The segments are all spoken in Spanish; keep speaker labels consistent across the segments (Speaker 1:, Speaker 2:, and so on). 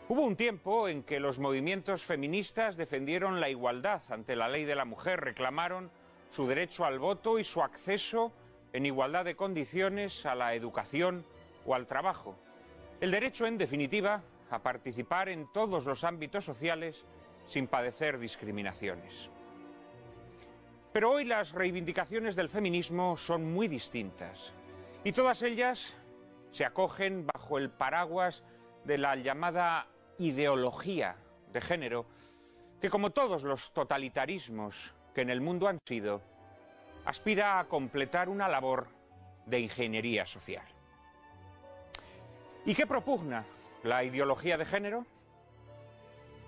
Speaker 1: Hubo un tiempo en que los movimientos feministas defendieron la igualdad ante la ley de la mujer, reclamaron su derecho al voto y su acceso en igualdad de condiciones a la educación o al trabajo. El derecho, en definitiva, a participar en todos los ámbitos sociales sin padecer discriminaciones. Pero hoy las reivindicaciones del feminismo son muy distintas y todas ellas se acogen bajo el paraguas de la llamada ideología de género, que como todos los totalitarismos que en el mundo han sido, aspira a completar una labor de ingeniería social. ¿Y qué propugna la ideología de género?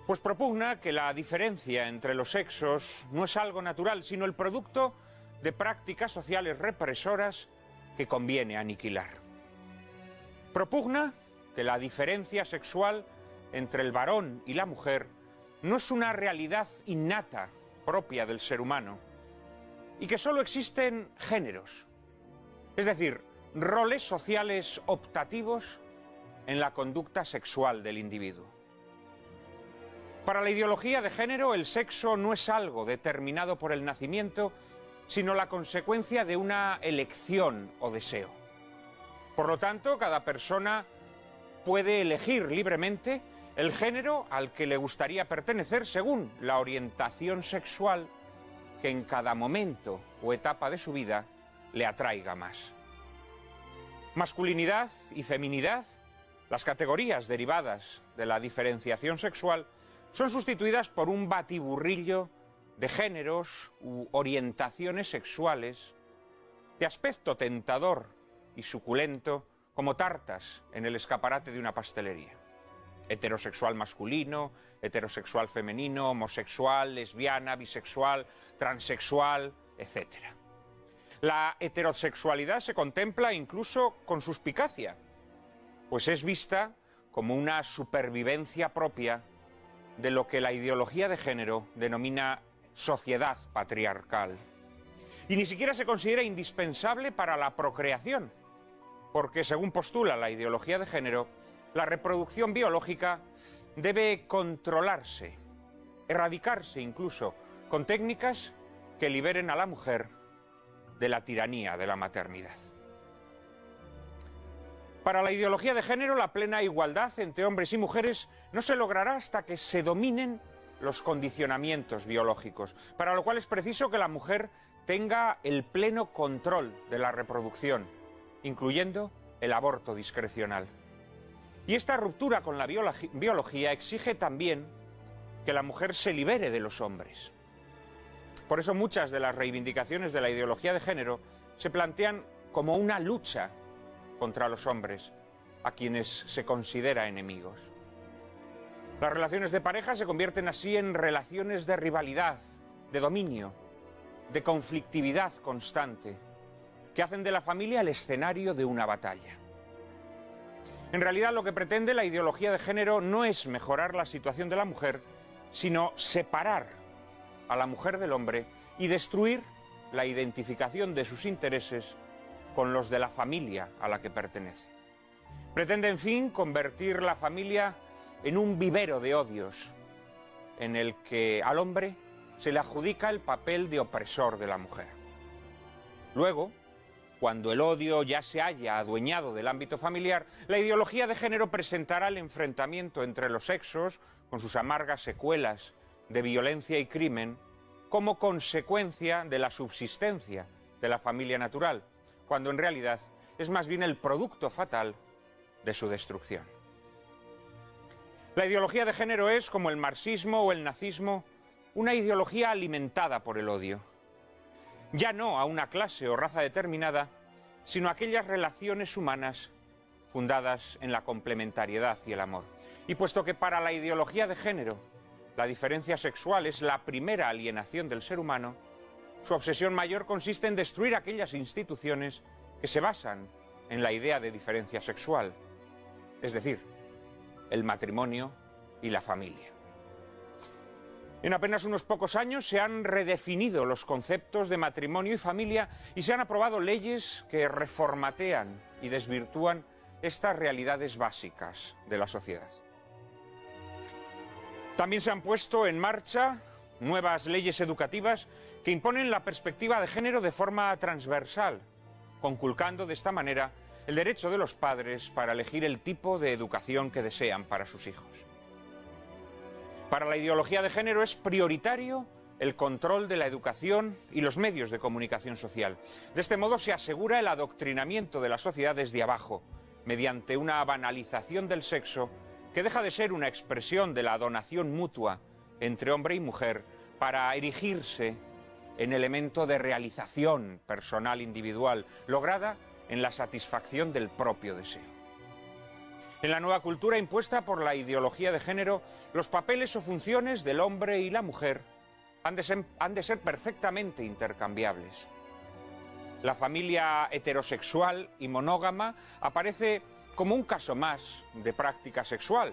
Speaker 1: Pues propugna que la diferencia entre los sexos no es algo natural, sino el producto de prácticas sociales represoras que conviene aniquilar. Propugna que la diferencia sexual entre el varón y la mujer no es una realidad innata propia del ser humano y que solo existen géneros, es decir, roles sociales optativos en la conducta sexual del individuo. Para la ideología de género, el sexo no es algo determinado por el nacimiento, sino la consecuencia de una elección o deseo. Por lo tanto, cada persona puede elegir libremente el género al que le gustaría pertenecer según la orientación sexual que en cada momento o etapa de su vida le atraiga más. Masculinidad y feminidad, las categorías derivadas de la diferenciación sexual, son sustituidas por un batiburrillo de géneros u orientaciones sexuales de aspecto tentador y suculento como tartas en el escaparate de una pastelería. Heterosexual masculino, heterosexual femenino, homosexual, lesbiana, bisexual, transexual, etc. La heterosexualidad se contempla incluso con suspicacia, pues es vista como una supervivencia propia de lo que la ideología de género denomina sociedad patriarcal. Y ni siquiera se considera indispensable para la procreación, porque según postula la ideología de género, la reproducción biológica debe controlarse, erradicarse incluso, con técnicas que liberen a la mujer de la tiranía de la maternidad. Para la ideología de género, la plena igualdad entre hombres y mujeres no se logrará hasta que se dominen los condicionamientos biológicos, para lo cual es preciso que la mujer tenga el pleno control de la reproducción, incluyendo el aborto discrecional. Y esta ruptura con la biología exige también que la mujer se libere de los hombres. Por eso muchas de las reivindicaciones de la ideología de género se plantean como una lucha contra los hombres, a quienes se considera enemigos. Las relaciones de pareja se convierten así en relaciones de rivalidad, de dominio, de conflictividad constante, que hacen de la familia el escenario de una batalla. En realidad, lo que pretende la ideología de género no es mejorar la situación de la mujer, sino separar a la mujer del hombre y destruir la identificación de sus intereses con los de la familia a la que pertenece. Pretende, en fin, convertir la familia en un vivero de odios, en el que al hombre se le adjudica el papel de opresor de la mujer. Luego, cuando el odio ya se haya adueñado del ámbito familiar, la ideología de género presentará el enfrentamiento entre los sexos, con sus amargas secuelas de violencia y crimen, como consecuencia de la subsistencia de la familia natural, cuando en realidad es más bien el producto fatal de su destrucción. La ideología de género es, como el marxismo o el nazismo, una ideología alimentada por el odio. Ya no a una clase o raza determinada, sino a aquellas relaciones humanas fundadas en la complementariedad y el amor. Y puesto que para la ideología de género la diferencia sexual es la primera alienación del ser humano, su obsesión mayor consiste en destruir aquellas instituciones que se basan en la idea de diferencia sexual, es decir, el matrimonio y la familia. En apenas unos pocos años se han redefinido los conceptos de matrimonio y familia y se han aprobado leyes que reformatean y desvirtúan estas realidades básicas de la sociedad. También se han puesto en marcha nuevas leyes educativas que imponen la perspectiva de género de forma transversal, conculcando de esta manera el derecho de los padres para elegir el tipo de educación que desean para sus hijos. Para la ideología de género es prioritario el control de la educación y los medios de comunicación social. De este modo se asegura el adoctrinamiento de la sociedad desde abajo, mediante una banalización del sexo que deja de ser una expresión de la donación mutua entre hombre y mujer para erigirse en elemento de realización personal individual, lograda en la satisfacción del propio deseo. En la nueva cultura impuesta por la ideología de género, los papeles o funciones del hombre y la mujer han de ser perfectamente intercambiables. La familia heterosexual y monógama aparece como un caso más de práctica sexual,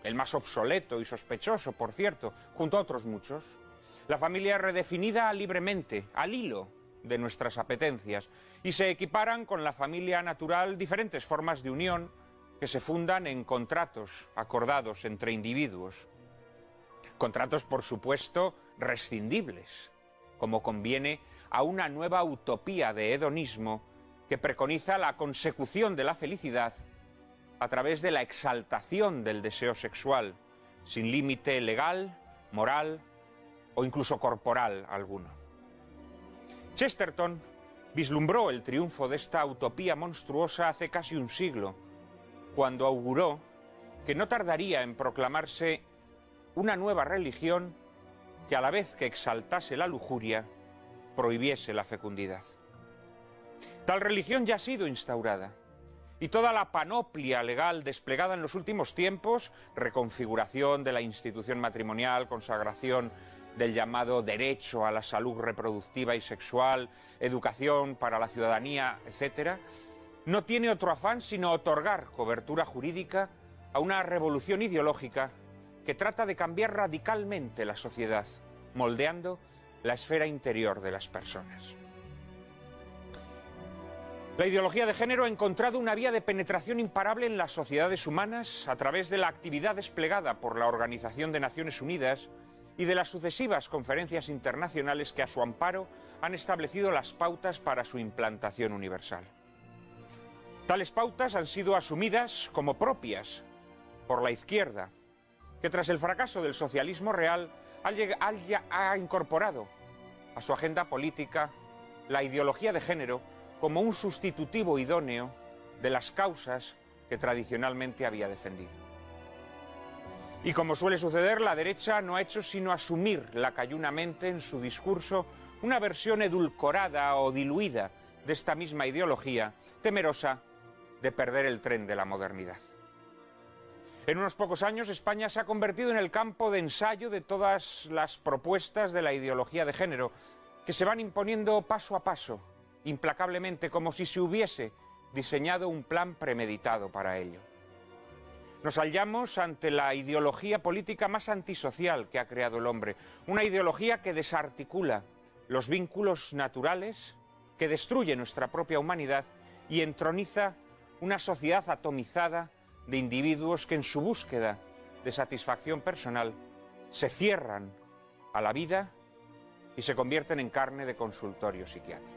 Speaker 1: el más obsoleto y sospechoso, por cierto, junto a otros muchos. La familia redefinida libremente, al hilo de nuestras apetencias, y se equiparan con la familia natural diferentes formas de unión que se fundan en contratos acordados entre individuos. Contratos, por supuesto, rescindibles, como conviene a una nueva utopía de hedonismo que preconiza la consecución de la felicidad a través de la exaltación del deseo sexual, sin límite legal, moral o incluso corporal alguno. Chesterton vislumbró el triunfo de esta utopía monstruosa hace casi un siglo, cuando auguró que no tardaría en proclamarse una nueva religión que a la vez que exaltase la lujuria, prohibiese la fecundidad. Tal religión ya ha sido instaurada, y toda la panoplia legal desplegada en los últimos tiempos, reconfiguración de la institución matrimonial, consagración del llamado derecho a la salud reproductiva y sexual, educación para la ciudadanía, etc., no tiene otro afán sino otorgar cobertura jurídica a una revolución ideológica que trata de cambiar radicalmente la sociedad, moldeando la esfera interior de las personas. La ideología de género ha encontrado una vía de penetración imparable en las sociedades humanas a través de la actividad desplegada por la Organización de Naciones Unidas y de las sucesivas conferencias internacionales que a su amparo han establecido las pautas para su implantación universal. Tales pautas han sido asumidas como propias por la izquierda, que tras el fracaso del socialismo real ha incorporado a su agenda política la ideología de género como un sustitutivo idóneo de las causas que tradicionalmente había defendido. Y como suele suceder, la derecha no ha hecho sino asumir lacayunamente en su discurso una versión edulcorada o diluida de esta misma ideología, temerosa de perder el tren de la modernidad. En unos pocos años, España se ha convertido en el campo de ensayo de todas las propuestas de la ideología de género, que se van imponiendo paso a paso, implacablemente, como si se hubiese diseñado un plan premeditado para ello. Nos hallamos ante la ideología política más antisocial que ha creado el hombre, una ideología que desarticula los vínculos naturales, que destruye nuestra propia humanidad y entroniza una sociedad atomizada de individuos que en su búsqueda de satisfacción personal se cierran a la vida y se convierten en carne de consultorio psiquiátrico.